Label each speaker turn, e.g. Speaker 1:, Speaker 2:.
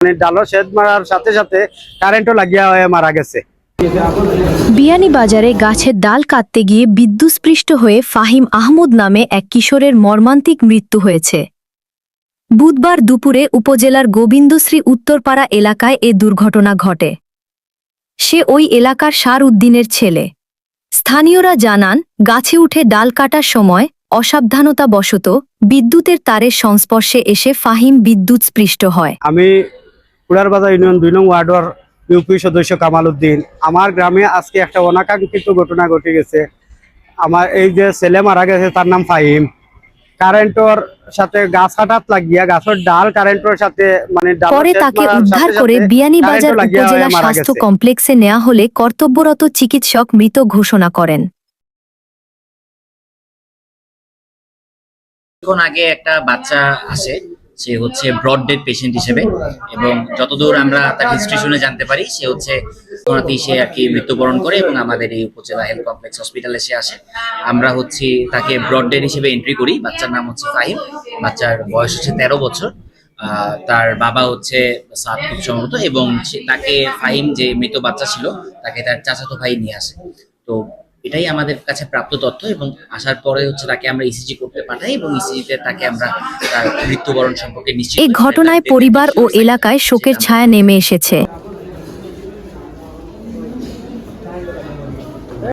Speaker 1: মানে ডালো শেড মারার সাথে সাথে কারেন্টও লাগিয়া হয়ে মারা গেছে।
Speaker 2: বিয়ানীবাজারে গাছের ডাল কাটতে গিয়ে বিদ্যুৎস্পৃষ্ট হয়ে ফাহিম আহমদ নামে এক কিশোরের মর্মান্তিক মৃত্যু হয়েছে। বুধবার দুপুরে উপজেলার গোবিন্দশ্রী উত্তরপাড়া এলাকায় এ দুর্ঘটনা ঘটে। সে ওই এলাকার সার উদ্দিনের ছেলে। স্থানীয়রা জানান, গাছে উঠে ডাল কাটার সময় অসাবধানতাবশত বিদ্যুতের তারের সংস্পর্শে এসে ফাহিম বিদ্যুৎস্পৃষ্ট হয়।
Speaker 1: আমি কুড়ারবাজার ইউনিয়ন 2 নং ওয়ার্ডের ইউপি সদস্য কামাল উদ্দিন। আমার গ্রামে আজকে একটা অনাকাঙ্ক্ষিত ঘটনা ঘটে গেছে। আমার এই যে ছেলে মারা গেছে তার নাম ফাহিম। কারেন্টর সাথে গাছ কাটাত লাগিয়া গাছের ডাল কারেন্টর সাথে মানে
Speaker 2: পরে তাকে উদ্ধার করে বিয়ানীবাজার উপজেলা স্বাস্থ্য কমপ্লেক্সে নেওয়া হলে কর্তব্যরত চিকিৎসক মৃত ঘোষণা করেন।
Speaker 3: কিছুক্ষণ আগে একটা বাচ্চা আসে, সে হচ্ছে ব্রড ডেড পেশেন্ট হিসেবে, এবং যতদূর আমরা তার হিস্ট্রি শুনে জানতে পারি সে হচ্ছে সে আর কি মৃত্যুবরণ করে এবং আমাদের এই উপজেলা হেলথ কমপ্লেক্স হসপিটালে সে আসে। আমরা হচ্ছে তাকে ব্রড ডেড হিসেবে এন্ট্রি করি। বাচ্চার নাম হচ্ছে ফাহিম, বাচ্চার বয়স হচ্ছে 13 বছর। তার বাবা হচ্ছে সাদ খুব সম্ভবত, এবং তাকে ফাহিম যে মৃত বাচ্চা ছিল তাকে তার চাচাতো ভাই নিয়ে আসে। তো এটাই আমাদের কাছে প্রাপ্ত তথ্য, এবং আসার পরে হচ্ছে তাকে আমরা ইসিজি করতে পাঠাই এবং ইসিজিতে তাকে আমরা তার মৃত্যুবরণ সম্পর্কে নিশ্চিত।
Speaker 2: এই ঘটনায় পরিবার ও এলাকায় শোকের ছায়া নেমে এসেছে।